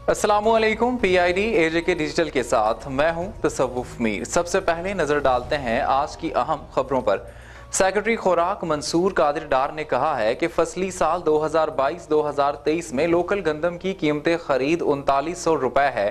अस्सलामु अलैकुम। PID AJK digital के साथ मैं हूं तसव्वुफ मीर। सबसे पहले नजर डालते हैं आज की अहम खबरों पर। सेक्रेटरी खुराक मंसूर कादिर डार ने कहा है कि फसली साल 2022-2023 में लोकल गंदम की कीमतें खरीद 3900 रुपए है,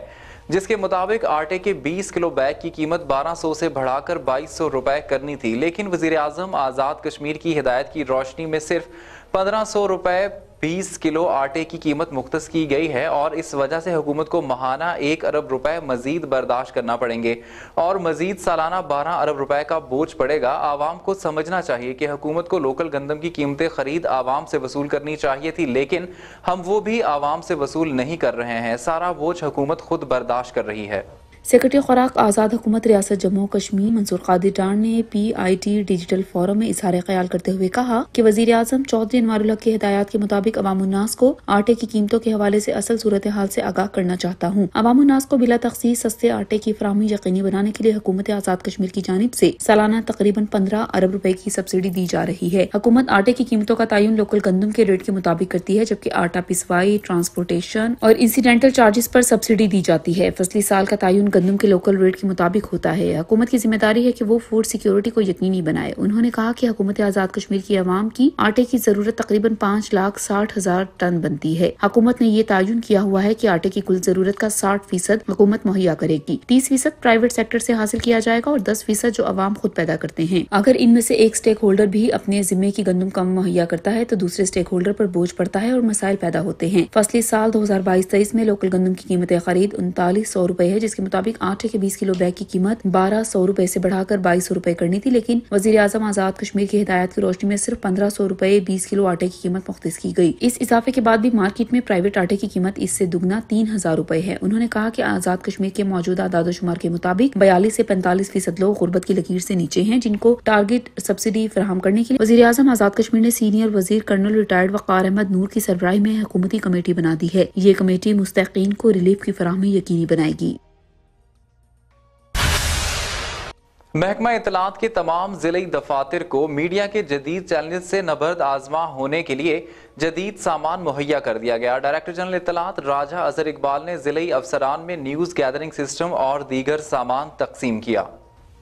जिसके मुताबिक आटे के 20 किलो बैग की कीमत 1200 से बढ़ाकर 2200 रुपए करनी थी। लेकिन वजीर आजम आज़ाद कश्मीर की हिदायत की रोशनी में सिर्फ 1500 रुपए 20 किलो आटे की कीमत मुख्तस की गई है और इस वजह से हुकूमत को माहाना 1 अरब रुपए मजीद बर्दाश्त करना पड़ेंगे और मजीद सालाना 12 अरब रुपए का बोझ पड़ेगा। आवाम को समझना चाहिए कि हुकूमत को लोकल गंदम की कीमतें खरीद आवाम से वसूल करनी चाहिए थी, लेकिन हम वो भी आवाम से वसूल नहीं कर रहे हैं। सारा बोझ हुकूमत खुद बर्दाश्त कर रही है। सेक्रेटरी खुराक आज़ाद हुकूमत रियासत जम्मू कश्मीर मंसूर कादिर डार ने PID डिजिटल फोरम में इजहार ख्याल करते हुए कहा कि वजीर आजम चौधरी अनवारुल हक की हिदायत के मुताबिक अवामुन्नास को आटे की कीमतों के हवाले से असल सूरत हाल से आगाह करना चाहता हूँ। अवामुन्नास को बिला तखसीस सस्ते आटे की फराहमी यकीनी बनाने के लिए हुकूमत आज़ाद कश्मीर की जानिब से सालाना तकरीबन 15 अरब रुपए की सब्सिडी दी जा रही है। हुकूमत आटे की कीमतों का तयन लोकल गंदम के रेट के मुताबिक करती है, जबकि आटा पिसवाई, ट्रांसपोर्टेशन और इंसिडेंटल चार्जेस पर सब्सिडी दी जाती है। फसली साल का तयन गंदम के लोकल रेट के मुताबिक होता है। हुकूमत की जिम्मेदारी है कि वो फूड सिक्योरिटी को यकीनी बनाए। उन्होंने कहा कि हुकूमत आज़ाद कश्मीर की आवाम की आटे की जरूरत तकरीबन 5,60,000 टन बनती है। हुकूमत ने ये तयन किया हुआ है कि आटे की कुल जरूरत का 60% हुकूमत मुहैया करेगी, 30% प्राइवेट सेक्टर से हासिल किया जाएगा और 10% जो आवाम खुद पैदा करते हैं। अगर इनमें से एक स्टेक होल्डर भी अपने जिम्मे की गंदम कम मुहैया करता है तो दूसरे स्टेक होल्डर पर बोझ पड़ता है और मसाइल पैदा होते हैं। फसली साल 2022-23 में लोकल गंदम की कीमतें खरीद 3900 रुपए है, जिसके मुताबिक आटे के 20 किलो बैग की कीमत 1200 रुपए से बढ़ाकर 2200 रुपए करनी थी, लेकिन वजीर आजम आजाद कश्मीर की हिदायत की रोशनी में सिर्फ 1500 रुपए 20 किलो आटे की कीमत मुख्तस की गई। इस इजाफे के बाद भी मार्केट में प्राइवेट आटे की कीमत इससे दुगना 3000 रुपए है। उन्होंने कहा कि आजाद कश्मीर के मौजूदा दादोशुमार के मुताबिक 42 से 45% लोग गुर्बत की लकीर से नीचे हैं, जिनको टारगेट सब्सिडी फराहम करने के लिए वजीर आजम आजाद कश्मीर ने सीनियर वजीर कर्नल रिटायर्ड वकार अहमद नूर की सरबराही में हुकूमती कमेटी बना दी है। ये कमेटी मुस्तहिकीन को रिलीफ की फराहमी यकीनी बनाएगी। महकमा इत्तलात के तमाम ज़िली दफातर को मीडिया के जदीद चैलेंज से नबर्द आजमा होने के लिए जदीद सामान मुहैया कर दिया गया। डायरेक्टर जनरल इत्तलात राजा अजहर इकबाल ने ज़िली अफसरान में न्यूज़ गैदरिंग सिस्टम और दीगर सामान तकसीम किया।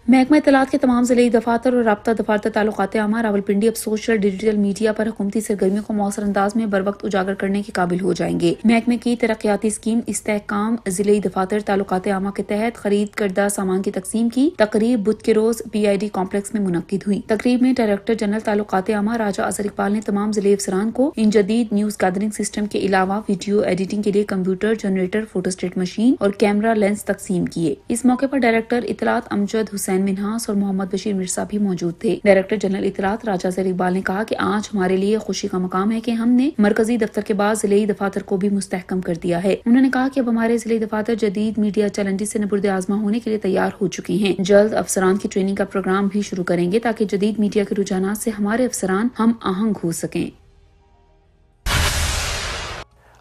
महकमा इत्तलात के तमाम ज़िली दफातर और राब्ता दफातर ताल्लुकात आमा रावलपिंडी अब सोशल डिजिटल मीडिया पर हुकूमती सरगर्मियों को मौसर अंदाज में बर वक्त उजागर करने के काबिल हो जाएंगे। महकमे की तरक्याती स्कीम इस्तेहकाम ज़िली दफातर ताल्लुकात आमा के तहत खरीद करदा सामान की तकसीम की तकरीब बुध के रोज PID कॉम्प्लेक्स में मुनक्किद हुई। तकरीब में डायरेक्टर जनरल ताल्लुकात आमा राजा अजहर इकबाल ने तमाम ज़िले अफसरान को इन जदीद न्यूज गैदरिंग सिस्टम के अलावा वीडियो एडिटिंग के लिए कंप्यूटर जनरेटर, फोटोस्टेट मशीन और कैमरा लेंस तकसीम किए। इस मौके पर डायरेक्टर इत्तलात अमजद हुसैन मिन्हास और मोहम्मद बशीर मिर्जा भी मौजूद थे। डायरेक्टर जनरल इत्तलात राजा अजहर इकबाल ने कहा कि आज हमारे लिए खुशी का मकाम है कि हमने मरकजी दफ्तर के बाद ज़िले दफातर को भी मुस्तहकम कर दिया है। उन्होंने कहा कि अब हमारे ज़िले दफातर जदीद मीडिया चैलेंजेस से नबर्द आजमा होने के लिए तैयार हो चुके हैं। जल्द अफसरान की ट्रेनिंग का प्रोग्राम भी शुरू करेंगे ताकि जदीद मीडिया के रुझानात से हमारे अफसरान हम आहंग हो सकें।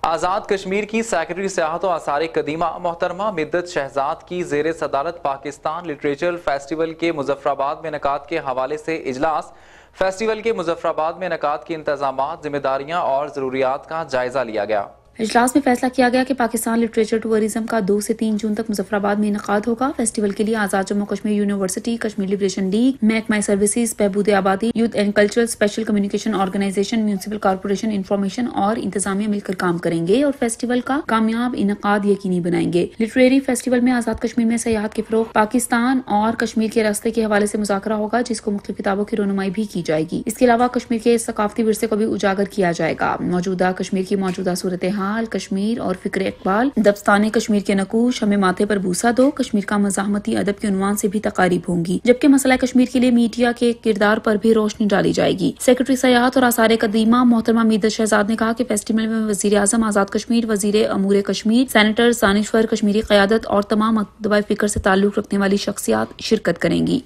आज़ाद कश्मीर की सेक्रेटरी सियाहत और आसार कदीमा मोहतरमा मिद्दत शहजाद की ज़ेर सदारत पाकिस्तान लिटरेचर फेस्टिवल के मुजफ्फराबाद में इनेकाद के हवाले से इजलास। फेस्टिवल के मुजफ्फराबाद में इनेकाद के इंतजामात, जिम्मेदारियां और ज़रूरियात का जायजा लिया गया। इजलास में फैसला किया गया कि पाकिस्तान लिटरेचर टूरिज्म का 2 से 3 जून तक मुजफ्फराबाद में इनेकाद होगा। फेस्टिवल के लिए Azad Jammu Kashmir university, Kashmir liberation league, महकमा सर्विसेज, बहबूद आबादी, youth and cultural special communication organisation, municipal corporation, information और इंतजामिया मिलकर काम करेंगे और फेस्टिवल का कामयाब इनेकाद यकीनी बनाएंगे। लिटरेरी फेस्टिवल में आजाद कश्मीर में सयाहत के फरोग, पाकिस्तान और कश्मीर के रास्ते के हवाले से मुज़ाकरा होगा, जिसको मुख्तलिफ किताबों की रोनुमाई भी की जाएगी। इसके अलावा कश्मीर के सकाफती विरसे को भी उजागर किया जाएगा। मौजूदा कश्मीर की मौजूदा सूरत हाल, कश्मीर और फिक्र इकबाल, दबस्ताने कश्मीर के नकूश, हमें माथे पर बूसा दो, कश्मीर का मज़ाहमती अदब के उन्वान से भी तकारीब होंगी, जबकि मसला कश्मीर के लिए मीडिया के किरदार पर भी रोशनी डाली जाएगी। सेक्रेटरी सयाहत और आसार कदीमा मोहतरमा मिद्दत शहजाद ने कहा कि फेस्टिवल में वजीर आजम आजाद कश्मीर, वजीर अमूर कश्मीर, सेनेटर दानिश्वर, कश्मीरी क़यादत और तमाम मकतबा फिक्र से ताल्लुक रखने वाली शख्सियात शिरकत करेंगी।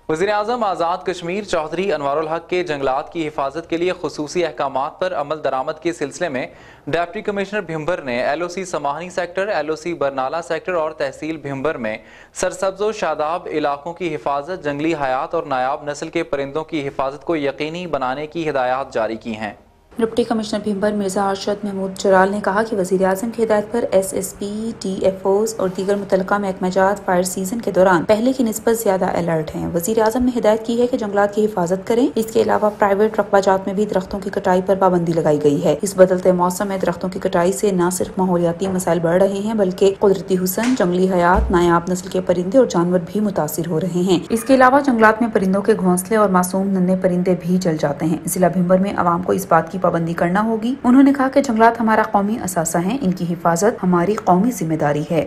वज़ीर आज़म आज़ाद कश्मीर चौधरी अनवारुल हक के जंगलात की हिफाजत के लिए खुसूसी अहकामात पर अमल दरामद के सिलसिले में डिप्टी कमिश्नर भिम्बर ने LOC Samani sector, LOC Barnala sector और तहसील भिम्बर में सरसब्ज़ व शादाब इलाकों की हिफाजत, जंगली हयात और नायाब नस्ल के परिंदों की हिफाजत को यकीनी बनाने की हिदायत जारी की हैं। डिप्टी कमिश्नर भीमबर मिर्जा अरशद महमूद जलाल ने कहा कि वज़ीर-ए-आज़म की हिदायत पर SSP, DFOs और दीगर मुतल्लिका महकमाजात फायर सीजन के दौरान पहले की निस्बत ज्यादा अलर्ट हैं। वज़ीर-ए-आज़म ने हिदायत की है कि जंगलात की हिफाजत करें। इसके अलावा प्राइवेट रकबाजात में भी दरख्तों की कटाई पर पाबंदी लगाई गई है। इस बदलते मौसम में दरख्तों की कटाई से न सिर्फ माहौलियाती मसाइल बढ़ रहे हैं बल्कि कुदरती हुस्न, जंगली हयात, नायाब नस्ल के परिंदे और जानवर भी मुतासिर हो रहे हैं। इसके अलावा जंगलात में परिंदों के घोंसले और मासूम नन्हे परिंदे भी जल जाते हैं। जिला भीमबर में आवाम को इस बात की पाबंदी करना होगी। उन्होंने कहा कि जंगलात हमारा कौमी असासा है, इनकी हिफाजत हमारी कौमी जिम्मेदारी है।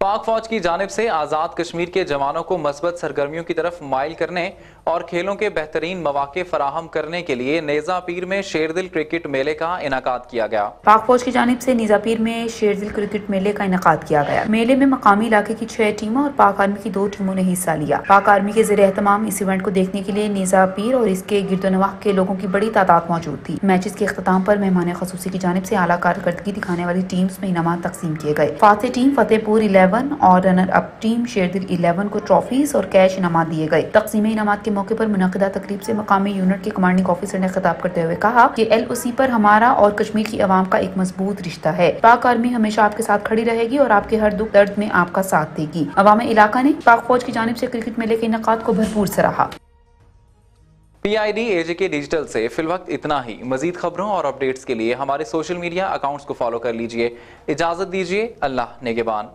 पाक फौज की जानिब से आज़ाद कश्मीर के जवानों को मस्बत सरगर्मियों की तरफ माइल करने और खेलों के बेहतरीन मौके फराहम करने के लिए नेज़ा पीर में शेरदिल क्रिकेट मेले का इनाकाद किया गया। पाक फौज की जानिब से नेज़ा पीर में शेरदिल क्रिकेट मेले का इनाकाद किया गया। मेले में मकामी इलाके की 6 टीमों और पाक आर्मी की 2 टीमों ने हिस्सा लिया। पाक आर्मी के ज़रिए एहतमाम इस इवेंट को देखने के लिए नेज़ा पीर और इसके गिरदोनवाह के लोगों की बड़ी तादाद मौजूद थी। मैचेस के अख्ताम पर मेहमान खसूसी की जानिब से आला कारकर्दगी दिखाने वाली टीम्स में इनामात तकसीम किए गए। फातेह टीम फतेहपुर 11 और रनर अप टीम शेरदिल 11 को ट्रॉफीज और कैश इनामात दिए गए। तकसीम इनामात के मौके पर मुनक़िदा तकरीब से मकामी यूनिट के कमांडिंग ऑफिसर ने खिताब करते हुए कहा कि LOC पर हमारा और कश्मीर की आवाम का एक मजबूत रिश्ता है। पाक आर्मी हमेशा आपके साथ खड़ी रहेगी और आपके हर दुख दर्द में आपका साथ देगी। अवाम इलाका ने पाक फौज की जानिब से क्रिकेट मेले के इनेकाद को भरपूर सराहा। PID AJK डिजिटल से फिलवक्त इतना ही। मजीद खबरों और अपडेट्स के लिए हमारे सोशल मीडिया अकाउंट्स को फॉलो कर लीजिए। इजाजत दीजिए। अल्लाह नेगेबान।